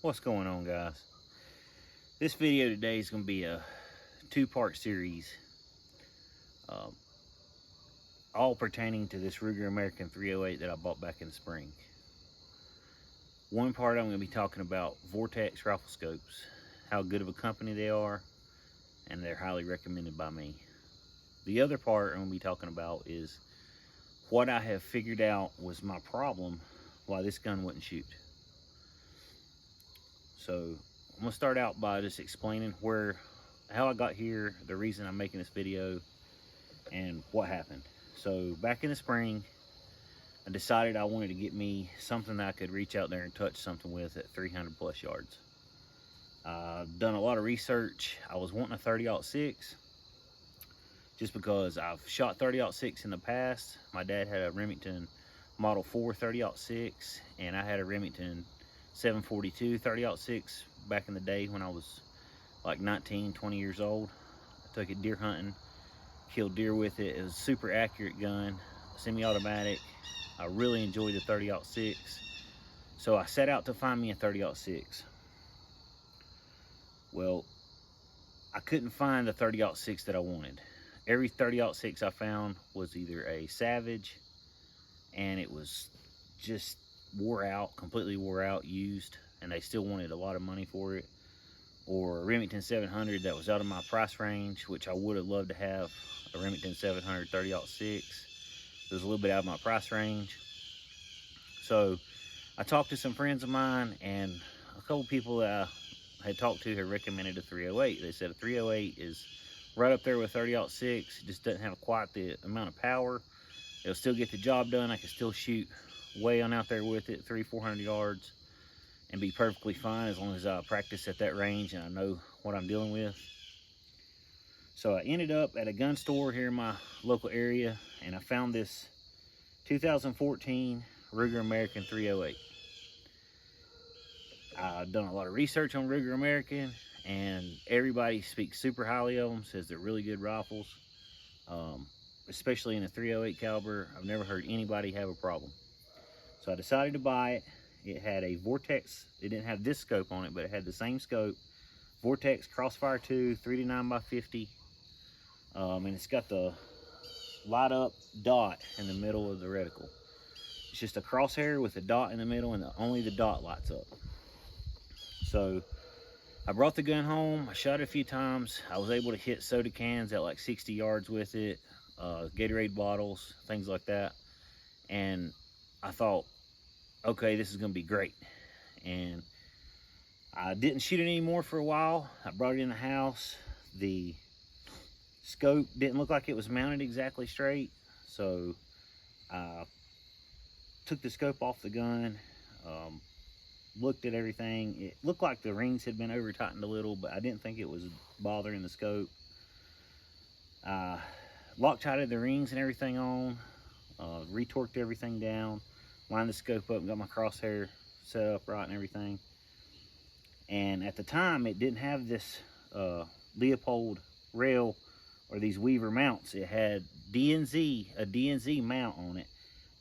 What's going on, guys? This video today is going to be a two-part series, um, all pertaining to this Ruger American 308 that I bought back in the spring. One part I'm going to be talking about Vortex rifle scopes, how good of a company they are, and they're highly recommended by me. The other part I'm going to be talking about is what I have figured out was my problem why this gun wouldn't shoot. So I'm gonna start out by just explaining how I got here, the reason I'm making this video, and what happened. So back in the spring, I decided I wanted to get me something that I could reach out there and touch something with at 300 plus yards. I've done a lot of research. I was wanting a 30-06 just because I've shot 30-06 in the past. My dad had a Remington Model 4 30-06, and I had a Remington 742 30-06 back in the day when I was like 19, 20 years old. I took it deer hunting, killed deer with it. It was a super accurate gun, semi-automatic. I really enjoyed the 30-06. So I set out to find me a 30-06. Well, I couldn't find the 30-06 that I wanted. Every 30-06 I found was either a Savage, and it was just wore out, completely wore out, used, and they still wanted a lot of money for it, or a Remington 700 that was out of my price range, which I would have loved to have a Remington 700 30-06. It was a little bit out of my price range. So I talked to some friends of mine, and a couple people that I had talked to had recommended a 308. They said a 308 is right up there with 30-06. It just doesn't have quite the amount of power. It'll still get the job done. I can still shoot way on out there with it, 300-400 yards, and be perfectly fine as long as I practice at that range and I know what I'm dealing with. So I ended up at a gun store here in my local area, and I found this 2014 Ruger American 308. I've done a lot of research on Ruger American, and everybody speaks super highly of them, says they're really good rifles, especially in a 308 caliber. I've never heard anybody have a problem. So I decided to buy it. It had a Vortex. It didn't have this scope on it, but it had the same scope. Vortex Crossfire 2, 3-9x50. And it's got the light up dot in the middle of the reticle. It's just a crosshair with a dot in the middle, and only the dot lights up. So I brought the gun home. I shot it a few times. I was able to hit soda cans at like 60 yards with it, Gatorade bottles, things like that. And I thought, okay, this is gonna be great. And I didn't shoot it anymore for a while. I brought it in the house. The scope didn't look like it was mounted exactly straight, so I took the scope off the gun, looked at everything. It looked like the rings had been over tightened a little, but I didn't think it was bothering the scope. Loctited the rings and everything on, retorqued everything down, lined the scope up, and got my crosshair set up right and everything. And at the time, it didn't have this Leupold rail or these Weaver mounts. It had a DNZ mount on it,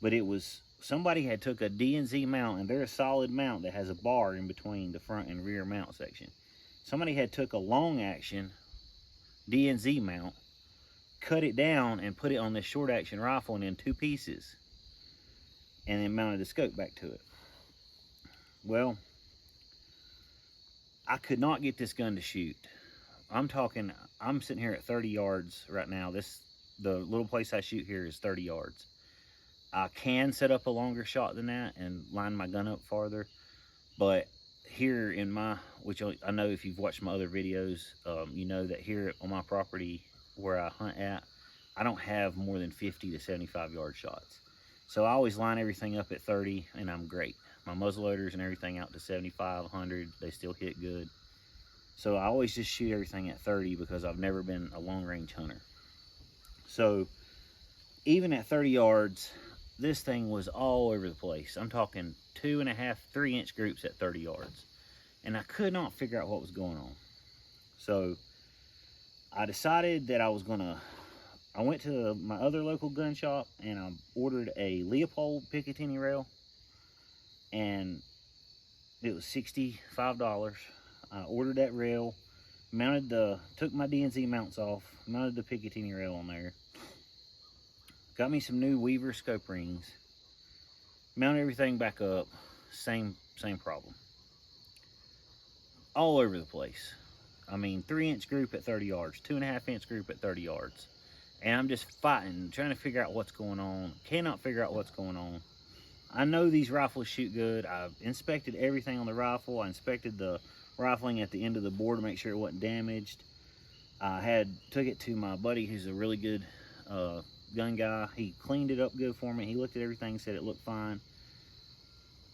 but it was, somebody had took a DNZ mount, and they're a solid mount that has a bar in between the front and rear mount section. Somebody had took a long action DNZ mount, cut it down, and put it on this short action rifle in two pieces, and then mounted the scope back to it. Well, I could not get this gun to shoot. I'm sitting here at 30 yards right now. The little place I shoot here is 30 yards. I can set up a longer shot than that and line my gun up farther, but here in which I know if you've watched my other videos, you know that here on my property where I hunt at, I don't have more than 50 to 75 yard shots. So I always line everything up at 30, and I'm great. My muzzleloaders and everything out to 75, 100, they still hit good. So I always just shoot everything at 30 because I've never been a long range hunter. So even at 30 yards, this thing was all over the place. I'm talking 2.5, 3-inch groups at 30 yards. And I could not figure out what was going on. So I decided that I went to my other local gun shop, and I ordered a Leupold Picatinny rail, and It was $65. I ordered that rail, took my DNZ mounts off, mounted the Picatinny rail on there, got me some new Weaver scope rings, mounted everything back up. Same problem. All over the place. I mean, 3-inch group at 30 yards, 2.5-inch group at 30 yards. And I'm just fighting, trying to figure out what's going on. Cannot figure out what's going on. I know these rifles shoot good. I've inspected everything on the rifle. I inspected the rifling at the end of the bore to make sure it wasn't damaged. I took it to my buddy who's a really good gun guy. He cleaned it up good for me. He looked at everything, said it looked fine.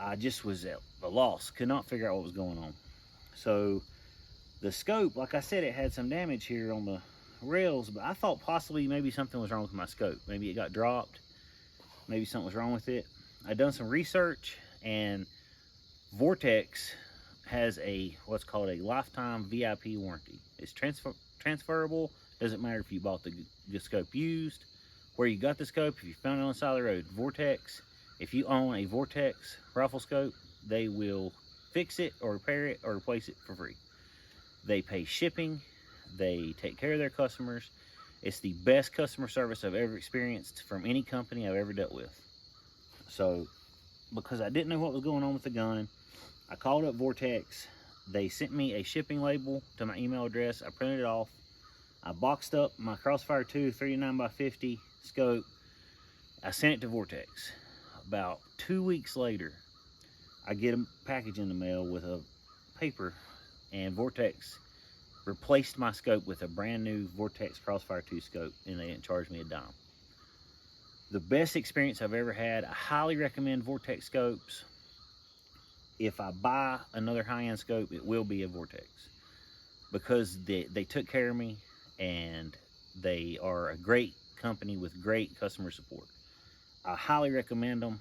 I just was at a loss, could not figure out what was going on. So the scope, like I said, it had some damage here on the rails, but I thought possibly maybe something was wrong with my scope. Maybe it got dropped, maybe something was wrong with it. I'd done some research, and Vortex has what's called a lifetime VIP warranty. It's transferable. Doesn't matter if you bought the scope used, where you got the scope, if you found it on the side of the road. Vortex, if you own a Vortex rifle scope, they will fix it or repair it or replace it for free. They pay shipping. They take care of their customers. It's the best customer service I've ever experienced from any company I've ever dealt with. So, because I didn't know what was going on with the gun, I called up Vortex. They sent me a shipping label to my email address. I printed it off. I boxed up my Crossfire 2 39x50 scope. I sent it to Vortex. About 2 weeks later, I get a package in the mail with a paper, and Vortex replaced my scope with a brand new Vortex Crossfire 2 scope, and they didn't charge me a dime. The best experience I've ever had. I highly recommend Vortex scopes. If I buy another high-end scope, it will be a Vortex, because they took care of me, and they are a great company with great customer support. I highly recommend them,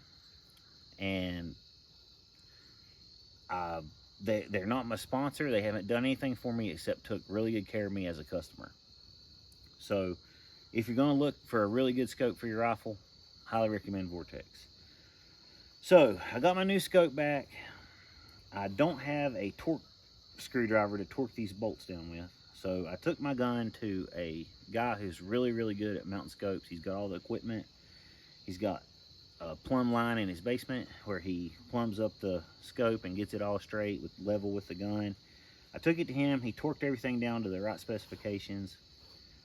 and they're not my sponsor. They haven't done anything for me except took really good care of me as a customer. So if you're going to look for a really good scope for your rifle, highly recommend Vortex. So I got my new scope back. I don't have a torque screwdriver to torque these bolts down with. So I took my gun to a guy who's really, really good at mounting scopes. He's got all the equipment. He's got a plumb line in his basement where he plumbs up the scope and gets it all straight level with the gun. I took it to him. He torqued everything down to the right specifications.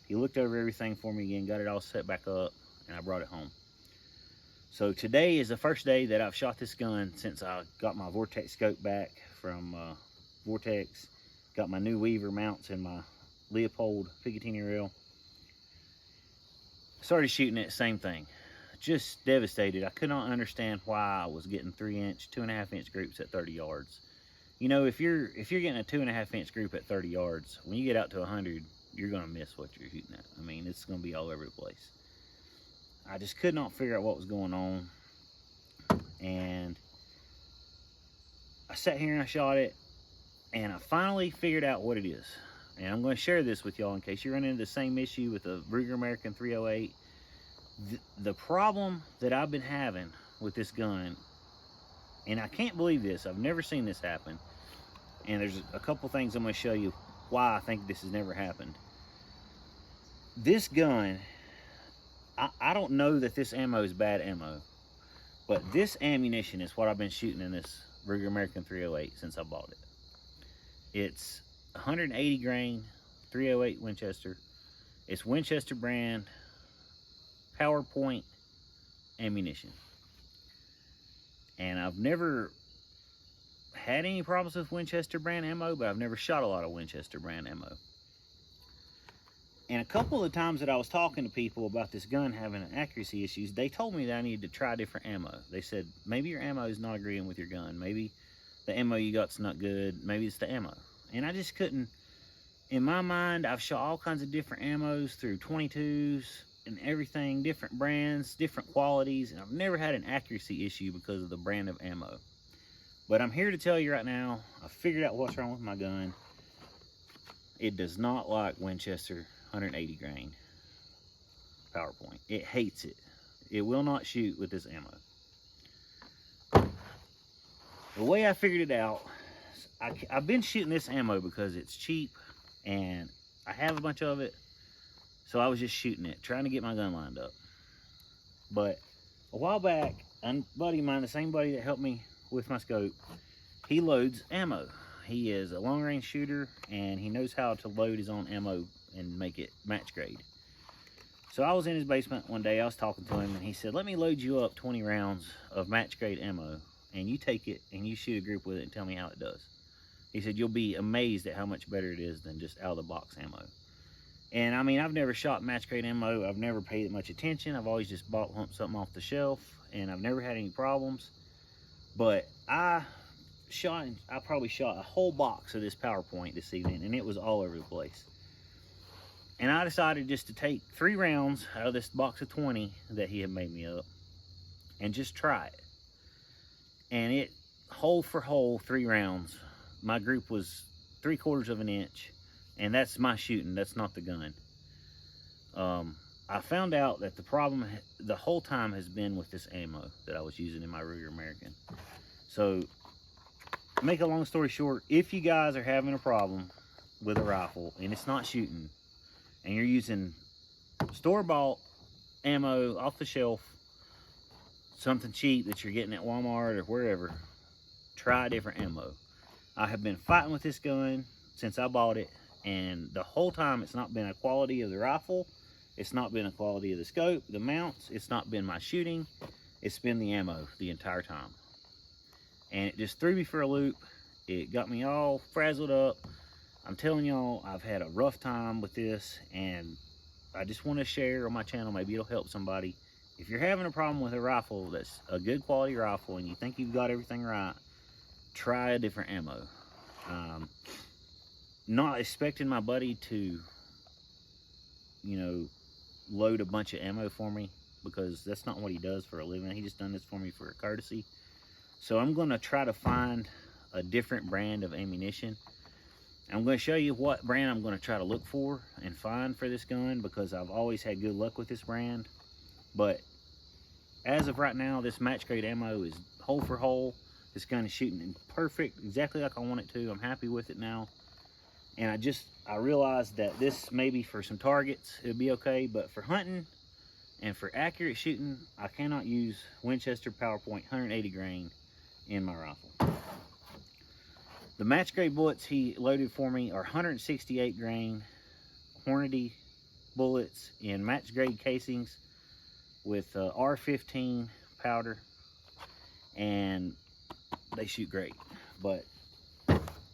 He looked over everything for me again, got it all set back up, and I brought it home. So today is the first day that I've shot this gun since I got my Vortex scope back from Vortex. Got my new Weaver mounts and my Leupold Picatinny rail. Started shooting it, same thing. Just devastated. I could not understand why I was getting 3-inch, 2.5-inch groups at 30 yards. You know, if you're getting a 2.5-inch group at 30 yards, when you get out to 100, you're gonna miss what you're shooting at. I mean, it's gonna be all over the place. I just could not figure out what was going on, and I sat here and I shot it, and I finally figured out what it is. And I'm going to share this with y'all in case you run into the same issue with the Ruger American 308. The problem that I've been having with this gun, and I can't believe this, I've never seen this happen, and there's a couple things I'm going to show you why I think this has never happened. This gun, I don't know that this ammo is bad ammo, but this ammunition is what I've been shooting in this Ruger American 308 since I bought it. It's 180 grain 308 Winchester. It's Winchester brand PowerPoint ammunition. And I've never had any problems with Winchester brand ammo, but I've never shot a lot of Winchester brand ammo. And a couple of times that I was talking to people about this gun having accuracy issues, they told me that I needed to try different ammo. They said, maybe your ammo is not agreeing with your gun. Maybe the ammo you got's not good. Maybe it's the ammo. And I just couldn't. In my mind, I've shot all kinds of different ammos through 22s and everything, different brands, different qualities, and I've never had an accuracy issue because of the brand of ammo. But I'm here to tell you right now, I figured out what's wrong with my gun. It does not like Winchester 180 grain PowerPoint. It hates it. It will not shoot with this ammo. The way I figured it out, I've been shooting this ammo because it's cheap and I have a bunch of it. So I was just shooting it, trying to get my gun lined up. But a while back, a buddy of mine, the same buddy that helped me with my scope, he loads ammo. He is a long range shooter and he knows how to load his own ammo and make it match grade. So I was in his basement one day, I was talking to him and he said, let me load you up 20 rounds of match grade ammo and you take it and you shoot a group with it and tell me how it does. He said, you'll be amazed at how much better it is than just out of the box ammo. And I mean, I've never shot match grade ammo. I've never paid it much attention. I've always just bought something off the shelf and I've never had any problems. But I probably shot a whole box of this PowerPoint this evening and it was all over the place. And I decided just to take 3 rounds out of this box of 20 that he had made me up and just try it. And it, hole for hole, 3 rounds. My group was 3/4 of an inch, and that's my shooting, that's not the gun. I found out that the problem the whole time has been with this ammo that I was using in my Ruger American. So, to make a long story short, if you guys are having a problem with a rifle and it's not shooting, and you're using store-bought ammo off the shelf, something cheap that you're getting at Walmart or wherever, try different ammo. I have been fighting with this gun since I bought it, and the whole time it's not been a quality of the rifle, it's not been a quality of the scope, the mounts, it's not been my shooting, it's been the ammo the entire time. And it just threw me for a loop. It got me all frazzled up. I'm telling y'all, I've had a rough time with this, and I just want to share on my channel. Maybe it'll help somebody. If you're having a problem with a rifle that's a good quality rifle and you think you've got everything right, try a different ammo. Not expecting my buddy to, you know, load a bunch of ammo for me, because that's not what he does for a living. He just done this for me for a courtesy. So I'm going to try to find a different brand of ammunition. I'm going to show you what brand I'm going to try to look for and find for this gun, because I've always had good luck with this brand. But as of right now, this match grade ammo is hole for hole. This gun is shooting perfect, exactly like I want it to. I'm happy with it now. And I realized that this maybe for some targets, it'd be okay, but for hunting and for accurate shooting, I cannot use Winchester PowerPoint 180 grain in my rifle. The match grade bullets he loaded for me are 168 grain Hornady bullets in match grade casings with R15 powder, and they shoot great. But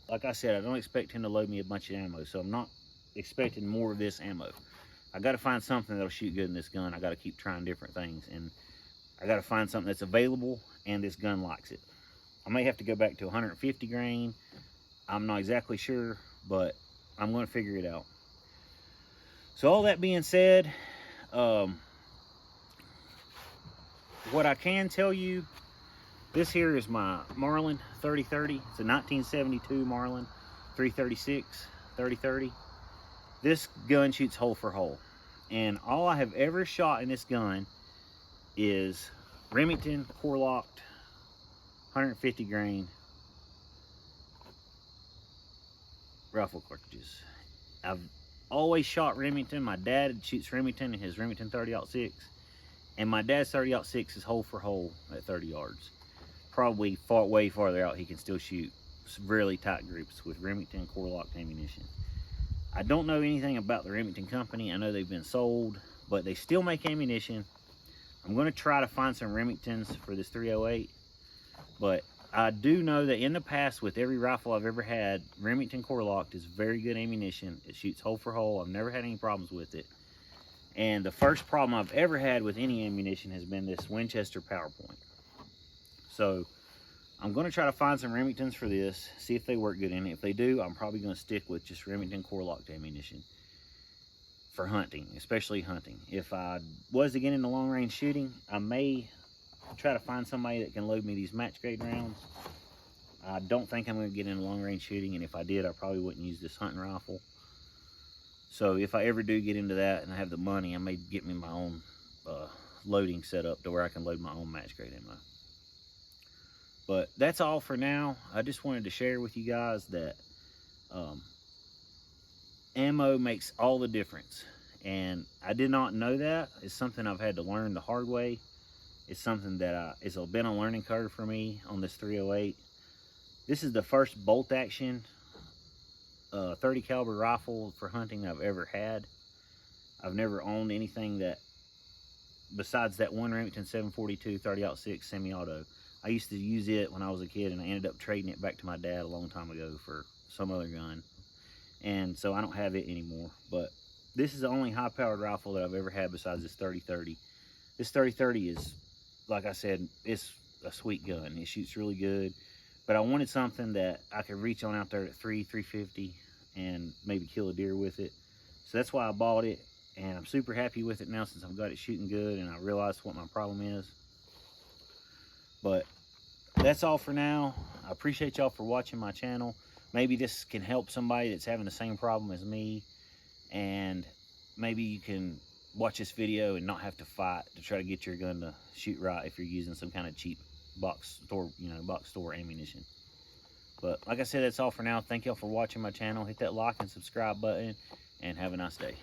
like I said, I don't expect him to load me a bunch of ammo, so I'm not expecting more of this ammo. I got to find something that'll shoot good in this gun. I got to keep trying different things, and I got to find something that's available and this gun likes it. I may have to go back to 150 grain. I'm not exactly sure, but I'm going to figure it out. So all that being said, what I can tell you, this here is my Marlin 3030. It's a 1972 Marlin 336 3030. This gun shoots hole for hole. And all I have ever shot in this gun is Remington Core-Lokt 150 grain rifle cartridges. I've always shot Remington. My dad shoots Remington in his Remington 30-06, and my dad's 30-06 is hole for hole at 30 yards. Probably way farther out, he can still shoot really tight groups with Remington Core-Lokt ammunition. I don't know anything about the Remington company. I know they've been sold, but they still make ammunition. I'm going to try to find some Remingtons for this 308, but I do know that in the past, with every rifle I've ever had, Remington Core-Lokt is very good ammunition. It shoots hole for hole. I've never had any problems with it. And the first problem I've ever had with any ammunition has been this Winchester PowerPoint. So I'm going to try to find some Remingtons for this, see if they work good in it. If they do, I'm probably going to stick with just Remington Core-Lokt ammunition for hunting, especially hunting. If I was to get into long range shooting, I may try to find somebody that can load me these match grade rounds. I don't think I'm going to get into long range shooting, and if I did, I probably wouldn't use this hunting rifle. So if I ever do get into that and I have the money, I may get me my own loading setup to where I can load my own match grade ammo. But that's all for now. I just wanted to share with you guys that ammo makes all the difference. And I did not know that. It's something I've had to learn the hard way. It's something that it's been a learning curve for me on this 308. This is the first bolt action 30 caliber rifle for hunting I've ever had. I've never owned anything that, besides that one Remington 742 30-06 semi-auto. I used to use it when I was a kid, and I ended up trading it back to my dad a long time ago for some other gun. And so I don't have it anymore. But this is the only high-powered rifle that I've ever had besides this 30-30. This 30-30 is, like I said, it's a sweet gun. It shoots really good. But I wanted something that I could reach on out there at 350 and maybe kill a deer with it. So that's why I bought it, and I'm super happy with it now since I've got it shooting good and I realized what my problem is. But that's all for now. I appreciate y'all for watching my channel. Maybe this can help somebody that's having the same problem as me, and maybe you can watch this video and not have to fight to try to get your gun to shoot right if you're using some kind of cheap box store ammunition. But like I said, that's all for now. Thank y'all for watching my channel. Hit that like and subscribe button, and have a nice day.